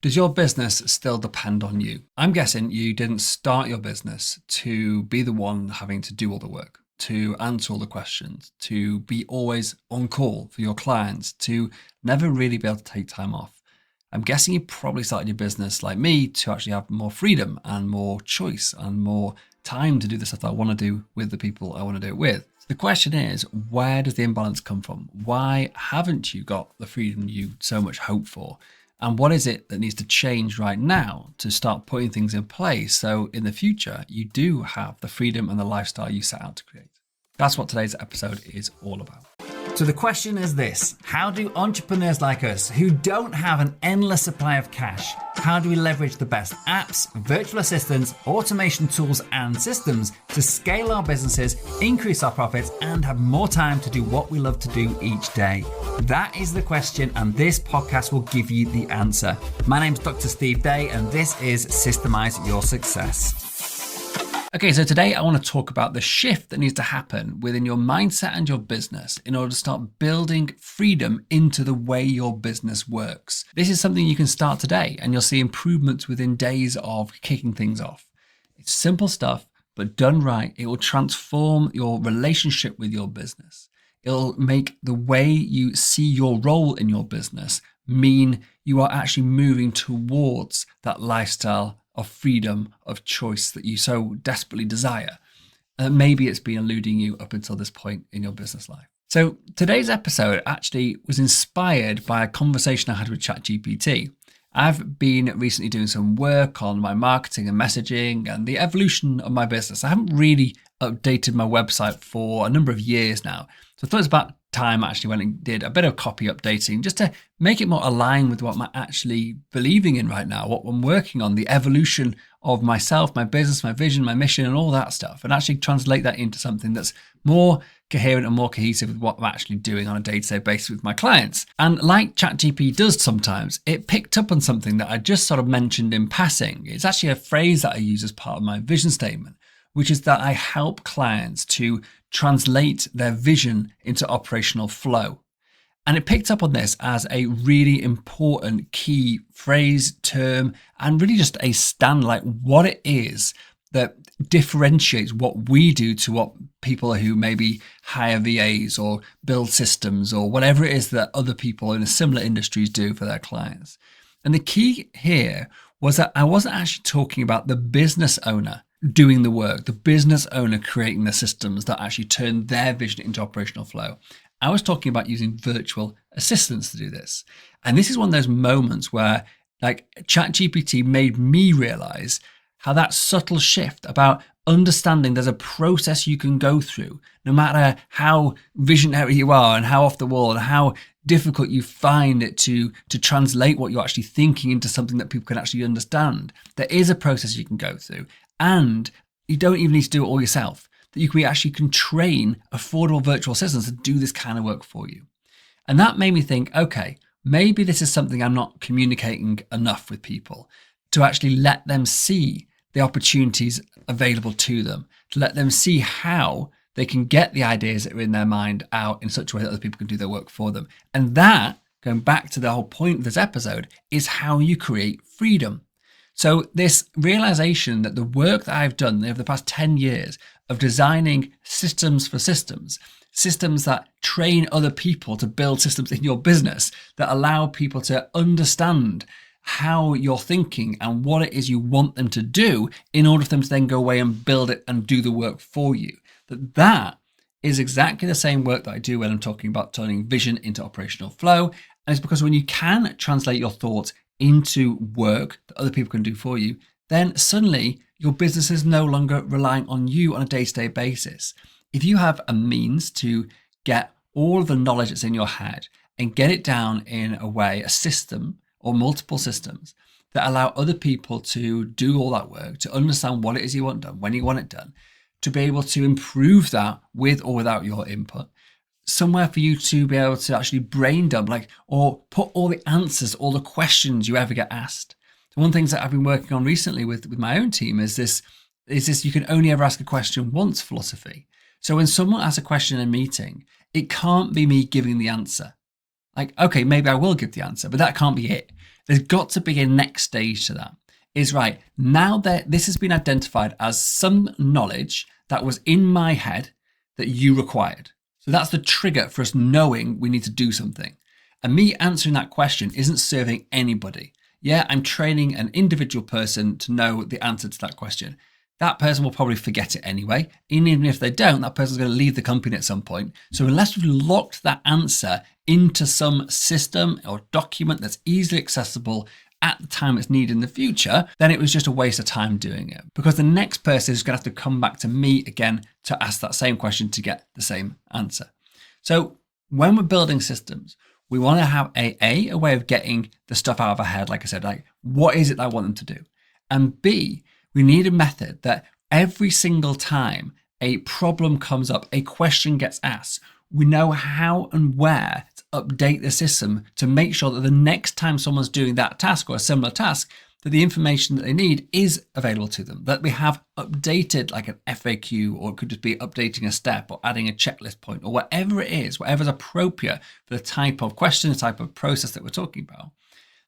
Does your business still depend on you? I'm guessing you didn't start your business to be the one having to do all the work, to answer all the questions, to be always on call for your clients, to never really be able to take time off. I'm guessing you probably started your business like me to actually have more freedom and more choice and more time to do the stuff that I want to do with the people I want to do it with. The question is, where does the imbalance come from? Why haven't you got the freedom you so much hope for? And what is it that needs to change right now to start putting things in place so in the future you do have the freedom and the lifestyle you set out to create? That's what today's episode is all about. So the question is this: how do entrepreneurs like us who don't have an endless supply of cash, how do we leverage the best apps, virtual assistants, automation tools and systems to scale our businesses, increase our profits and have more time to do what we love to do each day? That is the question, and this podcast will give you the answer. My name's Dr. Steve Day and this is Systemize Your Success. Okay, so today I want to talk about the shift that needs to happen within your mindset and your business in order to start building freedom into the way your business works. This is something you can start today and you'll see improvements within days of kicking things off. It's simple stuff, but done right, it will transform your relationship with your business. It'll make the way you see your role in your business mean you are actually moving towards that lifestyle of freedom, of choice that you so desperately desire. Maybe it's been eluding you up until this point in your business life. So today's episode actually was inspired by a conversation I had with ChatGPT. I've been recently doing some work on my marketing and messaging and the evolution of my business. I haven't really updated my website for a number of years now. So I thought it was about time I actually went and did a bit of copy updating just to make it more aligned with what I'm actually believing in right now, what I'm working on, the evolution of myself, my business, my vision, my mission, and all that stuff, and actually translate that into something that's more coherent and more cohesive with what I'm actually doing on a day-to-day basis with my clients. And like ChatGPT does sometimes, it picked up on something that I just sort of mentioned in passing. It's actually a phrase that I use as part of my vision statement, which is that I help clients to translate their vision into operational flow. And it picked up on this as a really important key phrase, term, and really just a stand, like what it is that differentiates what we do to what people who maybe hire VAs or build systems or whatever it is that other people in similar industries do for their clients. And the key here was that I wasn't actually talking about the business owner doing the work, the business owner creating the systems that actually turn their vision into operational flow. I was talking about using virtual assistants to do this. And this is one of those moments where like ChatGPT made me realize how that subtle shift about understanding there's a process you can go through, no matter how visionary you are and how off the wall and how difficult you find it to translate what you're actually thinking into something that people can actually understand. There is a process you can go through. And you don't even need to do it all yourself. That you actually can train affordable virtual assistants to do this kind of work for you. And that made me think, okay, maybe this is something I'm not communicating enough with people, to actually let them see the opportunities available to them, to let them see how they can get the ideas that are in their mind out in such a way that other people can do their work for them. And that, going back to the whole point of this episode, is how you create freedom. So this realization that the work that I've done over the past 10 years of designing systems for systems that train other people to build systems in your business, that allow people to understand how you're thinking and what it is you want them to do in order for them to then go away and build it and do the work for you. That is exactly the same work that I do when I'm talking about turning vision into operational flow. And it's because when you can translate your thoughts into work that other people can do for you, then suddenly your business is no longer relying on you on a day-to-day basis. If you have a means to get all of the knowledge that's in your head and get it down in a way, a system or multiple systems that allow other people to do all that work, to understand what it is you want done, when you want it done, to be able to improve that with or without your input, somewhere for you to be able to actually brain dump, or put all the answers, all the questions you ever get asked. So one of the things that I've been working on recently with my own team is this you can only ever ask a question once philosophy. So when someone asks a question in a meeting, it can't be me giving the answer. Like, okay, maybe I will give the answer, but that can't be it. There's got to be a next stage to that. Is right, now that this has been identified as some knowledge that was in my head that you required. So that's the trigger for us knowing we need to do something. And me answering that question isn't serving anybody. Yeah, I'm training an individual person to know the answer to that question. That person will probably forget it anyway. And even if they don't, that person's going to leave the company at some point. So unless we've locked that answer into some system or document that's easily accessible at the time it's needed in the future, then it was just a waste of time doing it. Because the next person is going to have to come back to me again to ask that same question to get the same answer. So when we're building systems, we want to have a way of getting the stuff out of our head, like I said, like what is it that I want them to do? And B, we need a method that every single time a problem comes up, a question gets asked, we know how and where to update the system to make sure that the next time someone's doing that task or a similar task, that the information that they need is available to them, that we have updated like an FAQ, or it could just be updating a step or adding a checklist point or whatever it is, whatever's appropriate for the type of question, the type of process that we're talking about.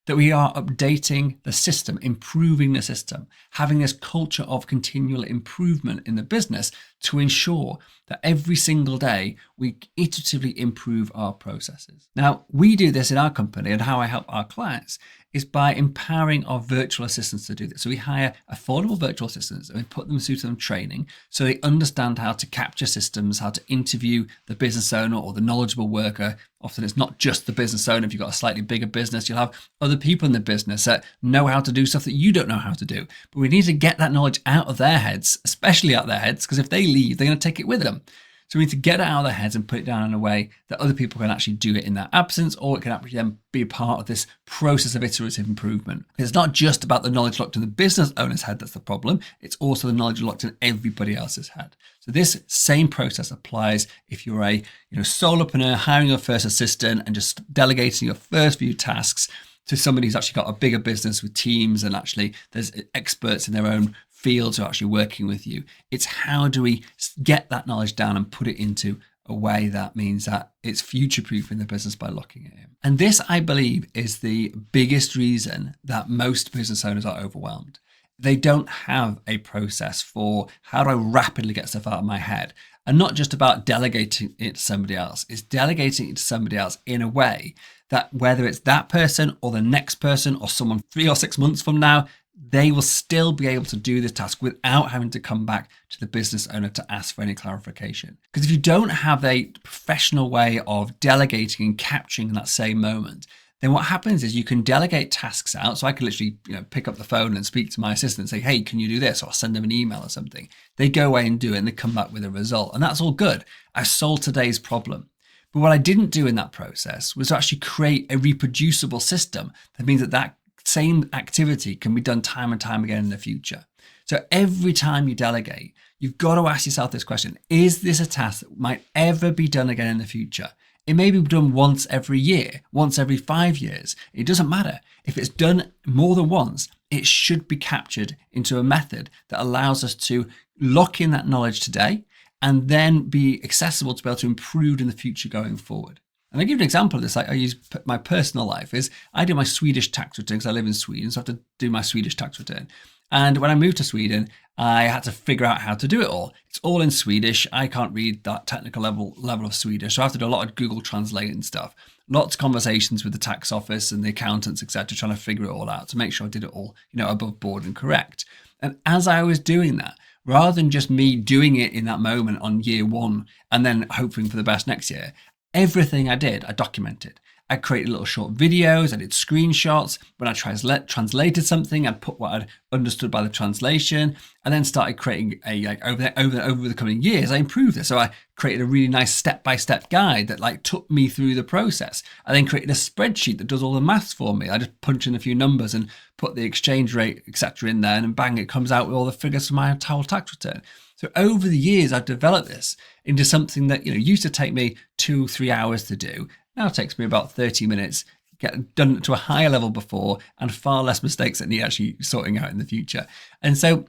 That we are updating the system, improving the system, having this culture of continual improvement in the business to ensure that every single day we iteratively improve our processes. Now, we do this in our company, and how I help our clients is by empowering our virtual assistants to do this. So we hire affordable virtual assistants and we put them through some training so they understand how to capture systems, how to interview the business owner or the knowledgeable worker. Often it's not just the business owner. If you've got a slightly bigger business, you'll have other people in the business that know how to do stuff that you don't know how to do. But we need to get that knowledge out of their heads, especially out of their heads, because if they leave, they're going to take it with them. So we need to get it out of their heads and put it down in a way that other people can actually do it in their absence, or it can actually then be a part of this process of iterative improvement. It's not just about the knowledge locked in the business owner's head that's the problem. It's also the knowledge locked in everybody else's head. So this same process applies if you're a solopreneur hiring your first assistant and just delegating your first few tasks to somebody who's actually got a bigger business with teams, and actually there's experts in their own fields who are actually working with you. It's how do we get that knowledge down and put it into a way that means that it's future-proofing the business by locking it in. And this, I believe, is the biggest reason that most business owners are overwhelmed. They don't have a process for how do I rapidly get stuff out of my head. And not just about delegating it to somebody else. It's delegating it to somebody else in a way that whether it's that person or the next person or someone 3 or 6 months from now, they will still be able to do the task without having to come back to the business owner to ask for any clarification. Because if you don't have a professional way of delegating and capturing in that same moment, then what happens is you can delegate tasks out. So I can literally pick up the phone and speak to my assistant and say, hey, can you do this? Or send them an email or something. They go away and do it and they come back with a result. And that's all good. I solved today's problem. But what I didn't do in that process was to actually create a reproducible system. That means that same activity can be done time and time again in the future. So every time you delegate, you've got to ask yourself this question: is this a task that might ever be done again in the future? It may be done once every year, once every 5 years. It doesn't matter. If it's done more than once, it should be captured into a method that allows us to lock in that knowledge today and then be accessible to be able to improve in the future going forward. And I'll give you an example of this. I use my personal life is I do my Swedish tax return because I live in Sweden, so I have to do my Swedish tax return. And when I moved to Sweden, I had to figure out how to do it all. It's all in Swedish. I can't read that technical level of Swedish, so I have to do a lot of Google Translate and stuff. Lots of conversations with the tax office and the accountants, etc., trying to figure it all out to make sure I did it all, above board and correct. And as I was doing that, rather than just me doing it in that moment on year one and then hoping for the best next year, everything I did, I documented. I created little short videos, I did screenshots. When I translated something, I'd put what I'd understood by the translation, and then started creating over the coming years, I improved it. So I created a really nice step-by-step guide that took me through the process. I then created a spreadsheet that does all the maths for me. I just punch in a few numbers and put the exchange rate, etc. in there, and then bang, it comes out with all the figures for my whole tax return. So over the years, I've developed this into something that used to take me 2-3 hours to do. Now it takes me about 30 minutes, get done to a higher level before, and far less mistakes that need actually sorting out in the future. And so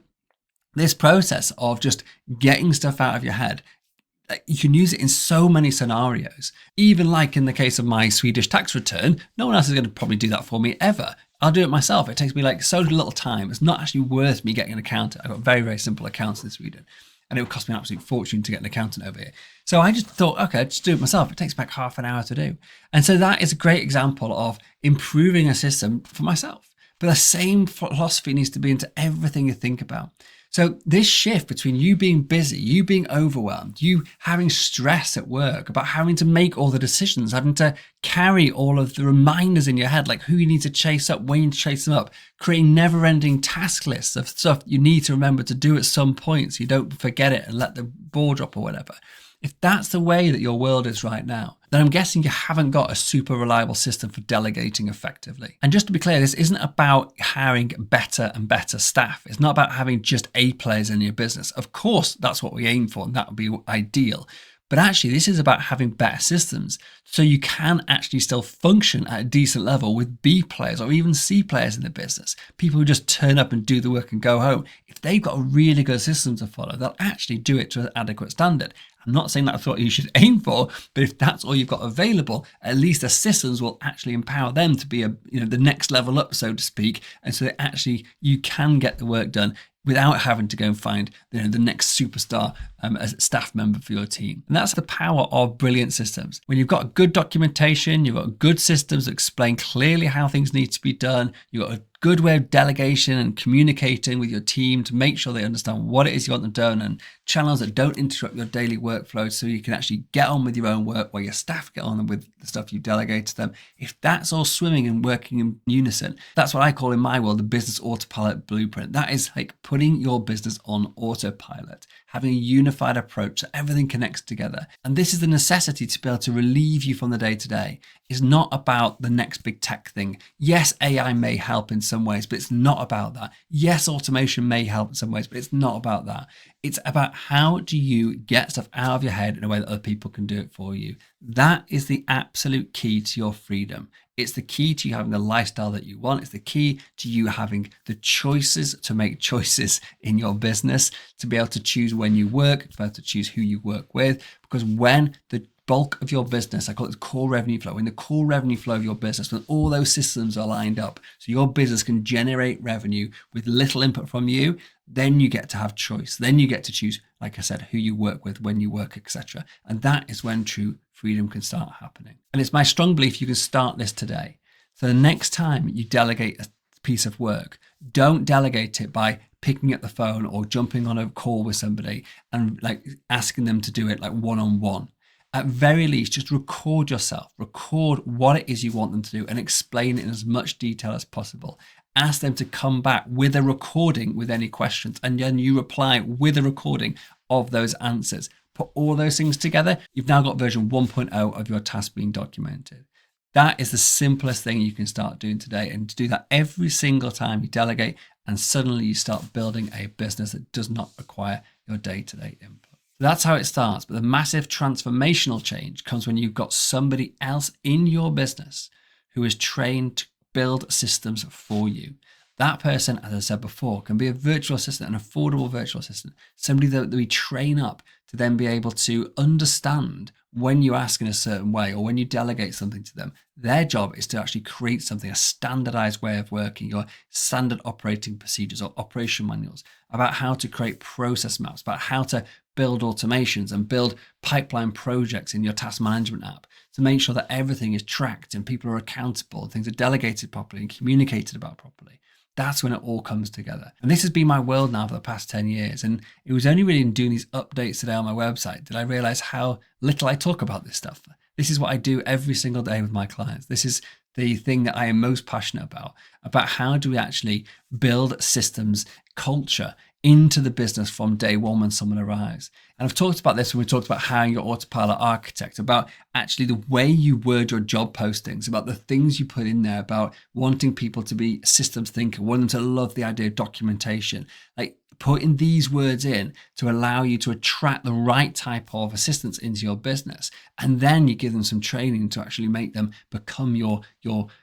this process of just getting stuff out of your head, you can use it in so many scenarios. Even like in the case of my Swedish tax return, no one else is going to probably do that for me ever. I'll do it myself. It takes me like so little time. It's not actually worth me getting an accountant. I've got very, very simple accounts in Sweden, and it would cost me an absolute fortune to get an accountant over here. So I just thought, okay, just do it myself. It takes about half an hour to do. And so that is a great example of improving a system for myself. But the same philosophy needs to be into everything you think about. So this shift between you being busy, you being overwhelmed, you having stress at work about having to make all the decisions, having to carry all of the reminders in your head, like who you need to chase up, when you need to chase them up, creating never-ending task lists of stuff you need to remember to do at some point so you don't forget it and let the ball drop or whatever. If that's the way that your world is right now, then I'm guessing you haven't got a super reliable system for delegating effectively. And just to be clear, this isn't about hiring better and better staff. It's not about having just A players in your business. Of course, that's what we aim for, and that would be ideal. But actually, this is about having better systems so you can actually still function at a decent level with B players or even C players in the business. People who just turn up and do the work and go home. If they've got a really good system to follow, they'll actually do it to an adequate standard. I'm not saying that's what you should aim for, but if that's all you've got available, at least the systems will actually empower them to be the next level up, so to speak. And so that actually you can get the work done without having to go and find the next superstar as a staff member for your team. And that's the power of brilliant systems. When you've got good documentation, you've got good systems that explain clearly how things need to be done, you've got a good way of delegation and communicating with your team to make sure they understand what it is you want them done, and channels that don't interrupt your daily workflow so you can actually get on with your own work while your staff get on with the stuff you delegate to them. If that's all swimming and working in unison, that's what I call in my world the business autopilot blueprint. That is like putting your business on autopilot, having a unified approach so everything connects together. And this is the necessity to be able to relieve you from the day-to-day. It's not about the next big tech thing. Yes, AI may help in some ways, but it's not about that. Yes, automation may help in some ways, but it's not about that. It's about how do you get stuff out of your head in a way that other people can do it for you. That is the absolute key to your freedom. It's the key to you having the lifestyle that you want. It's the key to you having the choices to make choices in your business, to be able to choose when you work, to be able to choose who you work with. Because when the bulk of your business, I call it the core revenue flow, when the core revenue flow of your business, when all those systems are lined up, so your business can generate revenue with little input from you, then you get to have choice. Then you get to choose, like I said, who you work with, when you work, etc. And that is when true freedom can start happening. And it's my strong belief you can start this today. So the next time you delegate a piece of work, don't delegate it by picking up the phone or jumping on a call with somebody and like asking them to do it like one-on-one. At very least, just record yourself, record what it is you want them to do and explain it in as much detail as possible. Ask them to come back with a recording with any questions, and then you reply with a recording of those answers. Put all those things together, you've now got version 1.0 of your task being documented. That is the simplest thing you can start doing today, and to do that every single time you delegate, and suddenly you start building a business that does not require your day-to-day input. That's how it starts. But the massive transformational change comes when you've got somebody else in your business who is trained to build systems for you. That person, as I said before, can be a virtual assistant, an affordable virtual assistant, somebody that we train up to then be able to understand when you ask in a certain way or when you delegate something to them. Their job is to actually create something, a standardized way of working, your standard operating procedures or operation manuals, about how to create process maps, about how to build automations and build pipeline projects in your task management app to make sure that everything is tracked and people are accountable, things are delegated properly and communicated about properly. That's when it all comes together. And this has been my world now for the past 10 years. And it was only really in doing these updates today on my website that I realized how little I talk about this stuff. This is what I do every single day with my clients. This is the thing that I am most passionate about how do we actually build systems, culture into the business from day one when someone arrives. And I've talked about this when we talked about hiring your autopilot architect, about actually the way you word your job postings, about the things you put in there, about wanting people to be systems thinker, wanting them to love the idea of documentation, like putting these words in to allow you to attract the right type of assistants into your business. And then you give them some training to actually make them become your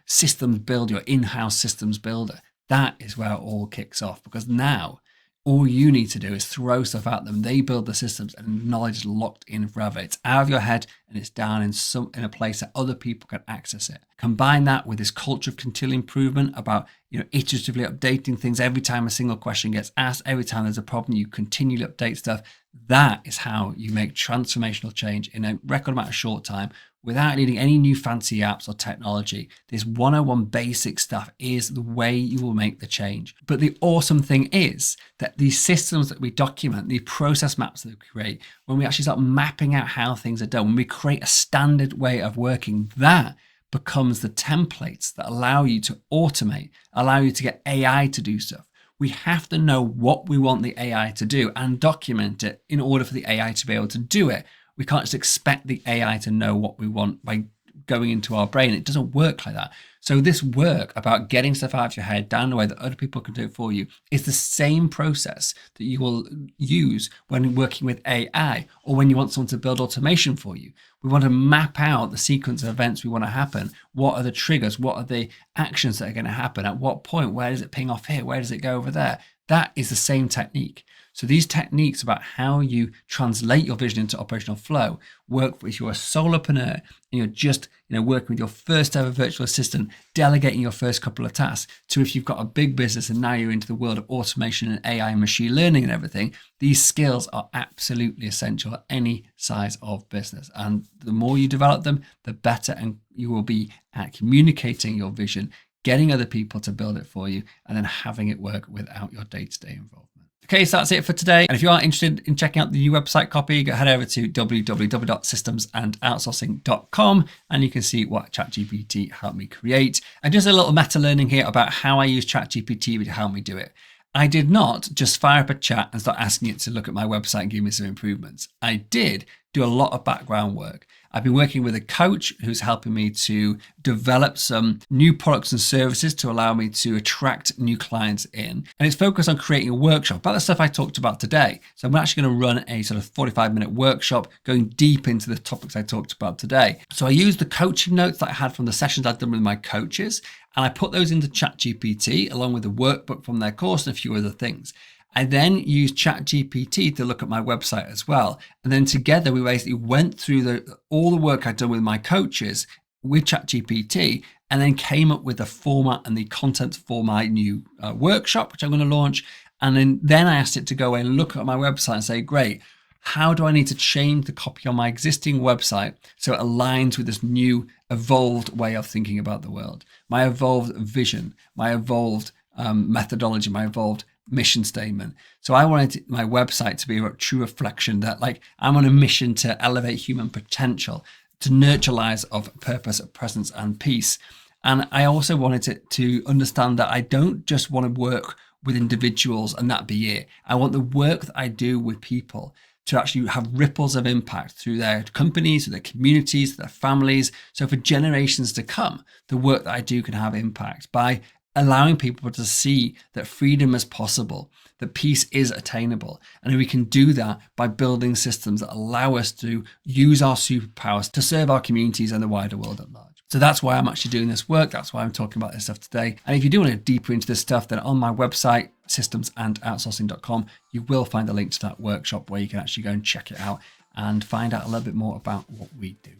systems builder, your in-house systems builder. That is where it all kicks off, because now All you need to do is throw stuff at them. They build the systems and knowledge is locked in forever. It's out of your head and it's down in a place that other people can access it. Combine that with this culture of continual improvement about, iteratively updating things every time a single question gets asked, every time there's a problem, you continually update stuff. That is how you make transformational change in a record amount of short time without needing any new fancy apps or technology. This 101 basic stuff is the way you will make the change. But the awesome thing is that these systems that we document, the process maps that we create, when we actually start mapping out how things are done, when we create a standard way of working, that becomes the templates that allow you to automate, allow you to get AI to do stuff. We have to know what we want the AI to do and document it in order for the AI to be able to do it. We can't just expect the AI to know what we want by going into our brain. It doesn't work like that. So this work about getting stuff out of your head down the way that other people can do it for you is the same process that you will use when working with AI or when you want someone to build automation for you. We want to map out the sequence of events we want to happen. What are the triggers? What are the actions that are going to happen? At what point? Where does it ping off here? Where does it go over there? That is the same technique. So these techniques about how you translate your vision into operational flow work if you're a solopreneur and you're just working with your first ever virtual assistant, delegating your first couple of tasks, to if you've got a big business and now you're into the world of automation and AI and machine learning and everything. These skills are absolutely essential at any size of business. And the more you develop them, the better and you will be at communicating your vision, getting other people to build it for you, and then having it work without your day-to-day involvement. Okay, so that's it for today. And if you are interested in checking out the new website copy, head over to www.systemsandoutsourcing.com and you can see what ChatGPT helped me create. And just a little meta learning here about how I use ChatGPT to help me do it. I did not just fire up a chat and start asking it to look at my website and give me some improvements. I did do a lot of background work. I've been working with a coach who's helping me to develop some new products and services to allow me to attract new clients in. And it's focused on creating a workshop about the stuff I talked about today. So I'm actually going to run a sort of 45-minute workshop going deep into the topics I talked about today. So I used the coaching notes that I had from the sessions I've done with my coaches, and I put those into ChatGPT along with the workbook from their course and a few other things. I then used ChatGPT to look at my website as well. And then together we basically went through all the work I'd done with my coaches with ChatGPT and then came up with the format and the content for my new workshop, which I'm going to launch. And then I asked it to go and look at my website and say, great, how do I need to change the copy on my existing website so it aligns with this new evolved way of thinking about the world, my evolved vision, my evolved methodology, my evolved mission statement. So I wanted my website to be a true reflection that I'm on a mission to elevate human potential, to nurture lives of purpose, presence and peace. And I also wanted it to understand that I don't just want to work with individuals and that be it. I want the work that I do with people to actually have ripples of impact through their companies, through their communities, through their families. So for generations to come, the work that I do can have impact by allowing people to see that freedom is possible, that peace is attainable. And we can do that by building systems that allow us to use our superpowers to serve our communities and the wider world at large. So that's why I'm actually doing this work. That's why I'm talking about this stuff today. And if you do want to go deeper into this stuff, then on my website, systemisation.com, you will find a link to that workshop where you can actually go and check it out and find out a little bit more about what we do.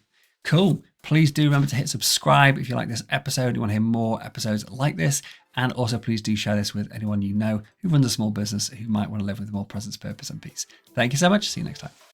Cool. Please do remember to hit subscribe if you like this episode. You want to hear more episodes like this. And also please do share this with anyone you know who runs a small business who might want to live with more presence, purpose and peace. Thank you so much. See you next time.